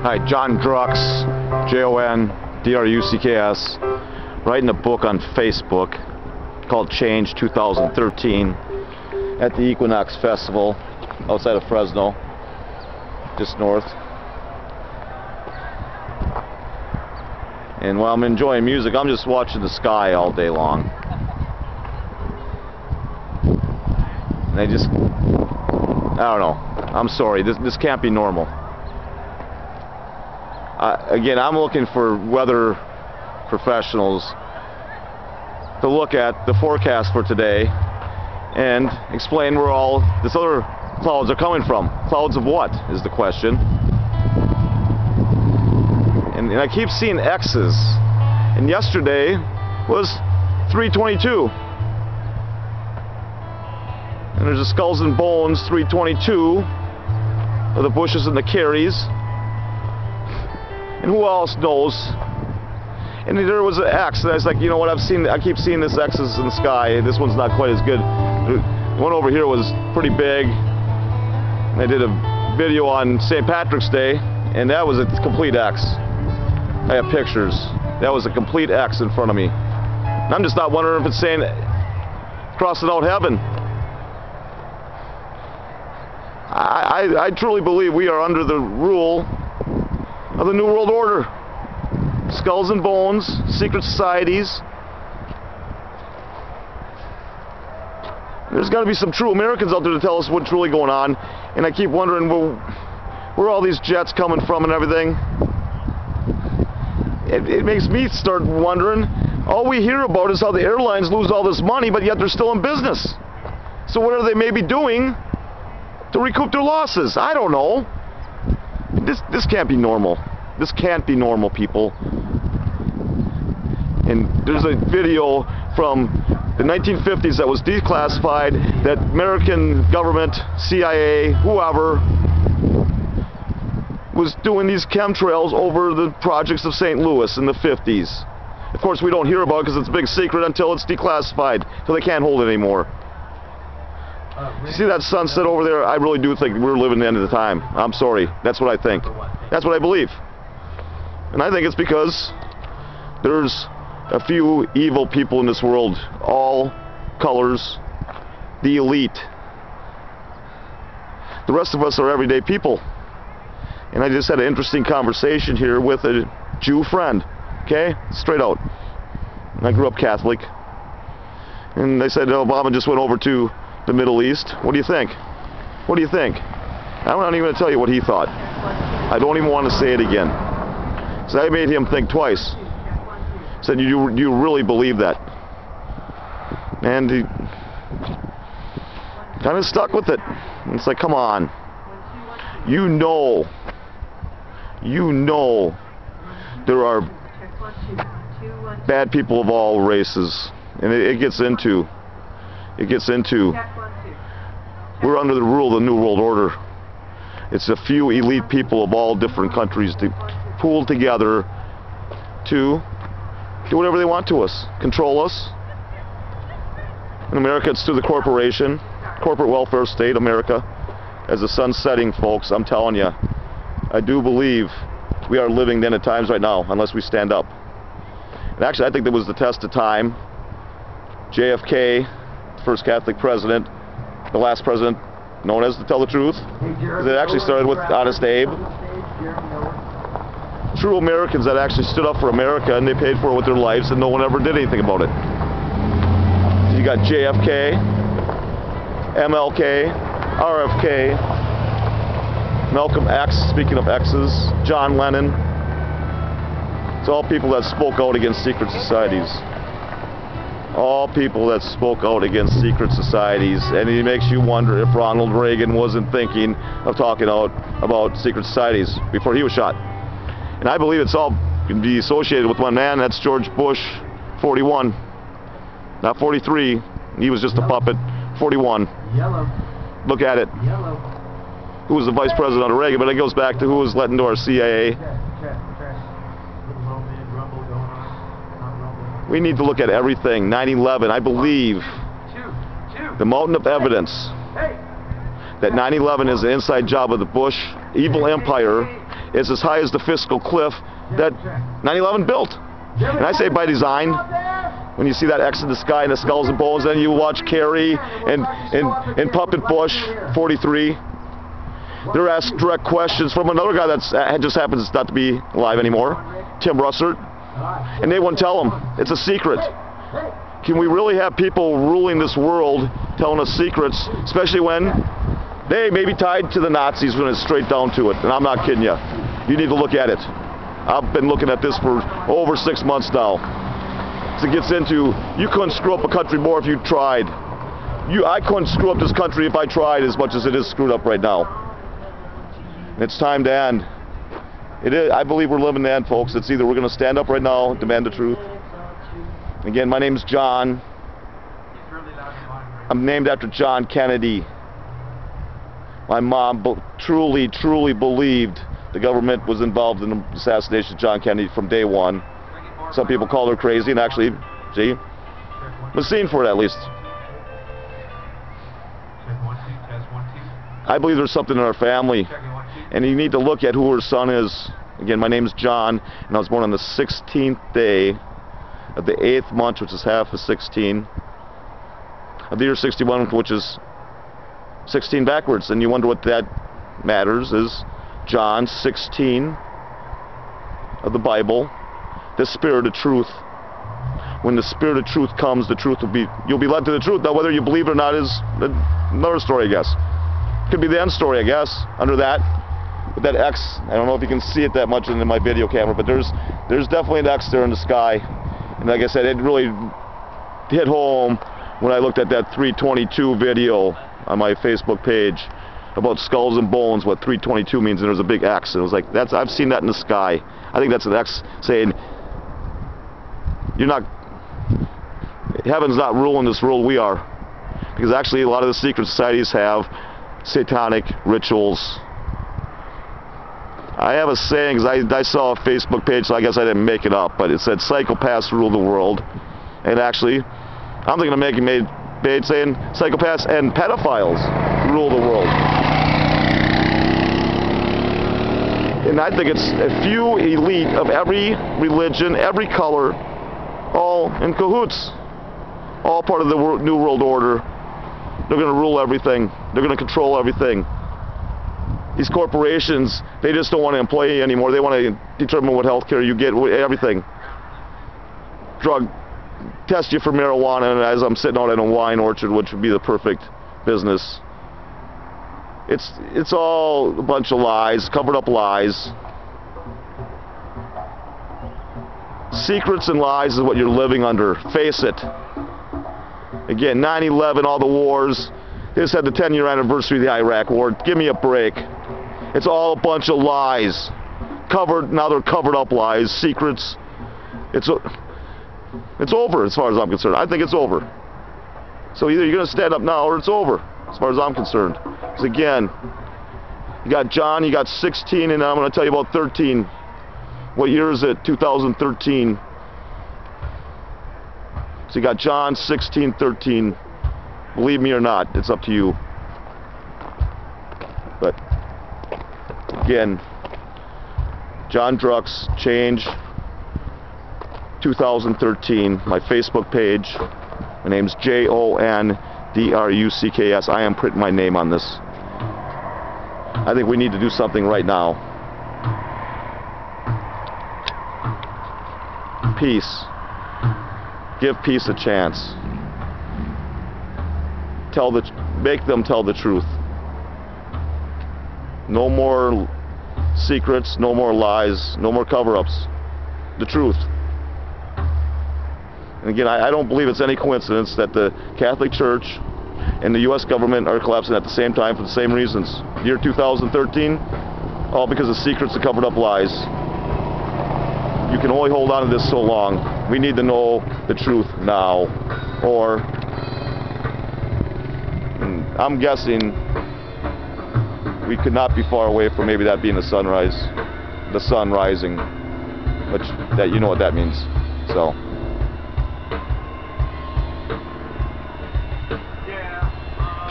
Hi, John Drux, Jon-Drucks, writing a book on Facebook called Change 2013 at the Equinox Festival outside of Fresno, just north. And while I'm enjoying music, I'm just watching the sky all day long. And I don't know. I'm sorry, this can't be normal. Again, I'm looking for weather professionals to look at the forecast for today and explain where all these other clouds are coming from. Clouds of what is the question. And I keep seeing X's. And yesterday was 322. And there's the Skulls and Bones 322 of the Bushes and the Carries. And who else knows? And there was an X, and I was like, you know what, I keep seeing this X's in the sky. This one's not quite as good. The one over here was pretty big. And I did a video on St. Patrick's Day, and that was a complete X. I have pictures. That was a complete X in front of me. And I'm just not wondering if it's saying crossing out heaven. I truly believe we are under the rule of the New World Order. Skulls and Bones, secret societies. There's got to be some true Americans out there to tell us what's really going on. And I keep wondering, well, where are all these jets coming from and everything? It makes me start wondering. All we hear about is how the airlines lose all this money, but yet they're still in business. So what are they maybe doing to recoup their losses? I don't know. This can't be normal. This can't be normal, people. And there's a video from the 1950s that was declassified that American government, CIA, whoever, was doing these chemtrails over the projects of St. Louis in the 50s. Of course, we don't hear about it because it's a big secret until it's declassified, until they can't hold it anymore. You see that sunset over there? I really do think we're living the end of the time. I'm sorry. That's what I think. That's what I believe. And I think it's because there's a few evil people in this world, all colors, the elite. The rest of us are everyday people. And I just had an interesting conversation here with a Jew friend, okay? Straight out. And I grew up Catholic. And they said, Obama just went over to the Middle East. What do you think? What do you think? I'm not even going to tell you what he thought. I don't even want to say it again. So I made him think twice. I said, do you really believe that? And he kind of stuck with it. And it's like, come on. You know there are bad people of all races. And it gets into we're under the rule of the New World Order. It's a few elite people of all different countries to pool together to do whatever they want to us, control us. In America, it's through the corporation, corporate welfare state, America. As the sun's setting, folks, I'm telling you, I do believe we are living the end of times right now, unless we stand up. And actually, I think that was the test of time. JFK, first Catholic president, the last president known as to tell the truth. It actually started with Honest Abe. True Americans that actually stood up for America, and they paid for it with their lives, and no one ever did anything about it. You got JFK, MLK, RFK, Malcolm X, speaking of X's, John Lennon. It's all people that spoke out against secret societies. All people that spoke out against secret societies. And it makes you wonder if Ronald Reagan wasn't thinking of talking out about secret societies before he was shot. And I believe it's all can be associated with one man. That's George Bush, 41. Not 43. He was just a puppet. 41. Yellow. Look at it. Yellow. Who was the vice president under Reagan? But it goes back to who was let into our CIA. We need to look at everything. 9/11, I believe the mountain of evidence that 9/11 is an inside job of the Bush evil empire is as high as the fiscal cliff that 9/11 built. And I say by design. When you see that X in the sky and the skulls and bones, then you watch Kerry and Puppet Bush 43. They're asked direct questions from another guy that just happens not to be alive anymore, Tim Russert, and they won't tell them. It's a secret. Can we really have people ruling this world telling us secrets, especially when they may be tied to the Nazis when it's straight down to it? And I'm not kidding you. You need to look at it. I've been looking at this for over 6 months now. It gets into, you couldn't screw up a country more if you tried. I couldn't screw up this country if I tried as much as it is screwed up right now. And it's time to end. It is, I believe we're living the end, folks. It's either we're going to stand up right now and demand the truth. Again, my name's John. I'm named after John Kennedy. My mom truly, truly believed the government was involved in the assassination of John Kennedy from day one. Some people call her crazy, and actually, see, was seen for it at least. I believe there's something in our family, and you need to look at who her son is. Again, my name's John, and I was born on the 16th day of the 8th month, which is half of 16, of the year 61, which is 16 backwards. And you wonder what that matters, is John 16 of the Bible. The spirit of truth. When the spirit of truth comes, the truth will be, you'll be led to the truth. Now, whether you believe it or not is another story, I guess. Could be the end story, I guess, under that. With that X, I don't know if you can see it that much in my video camera, but there's definitely an X there in the sky. And like I said, it really hit home when I looked at that 322 video on my Facebook page about skulls and bones, what 322 means, and there's a big X. And it was like, I've seen that in the sky. I think that's an X saying, heaven's not ruling this world, we are. Because actually a lot of the secret societies have satanic rituals. I have a saying, because I saw a Facebook page, so I guess I didn't make it up, but it said psychopaths rule the world. And actually, I'm thinking of making a page saying psychopaths and pedophiles rule the world. And I think it's a few elite of every religion, every color, all in cahoots, all part of the New World Order. They're going to rule everything. They're going to control everything. These corporations, they just don't want to employ you anymore. They want to determine what health care you get, everything. Test you for marijuana, and as I'm sitting out in a wine orchard, which would be the perfect business. It's all a bunch of lies, covered up lies. Secrets and lies is what you're living under. Face it. Again, 9/11, all the wars. They just had the 10-year anniversary of the Iraq War. Give me a break. It's all a bunch of lies. Now they're covered up lies, secrets. It's over as far as I'm concerned. I think it's over. So either you're going to stand up now or it's over as far as I'm concerned. Because again, you got John, you got 16, and I'm going to tell you about 13. What year is it? 2013. So you got John 16, 13. Believe me or not, it's up to you. But again, John Drux, Change, 2013. My Facebook page. My name's JONDRUCKS. I am printing my name on this. I think we need to do something right now. Peace. Give peace a chance. Make them tell the truth. No more secrets, no more lies, no more cover-ups. The truth. And again, I don't believe it's any coincidence that the Catholic Church and the U.S. government are collapsing at the same time for the same reasons. Year 2013, all because of secrets and covered up lies. You can only hold on to this so long. We need to know the truth now. Or, I'm guessing, we could not be far away from maybe that being the sunrise. The sun rising. Which, you know what that means. So.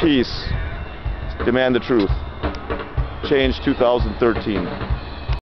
Peace. Demand the truth. Change 2013.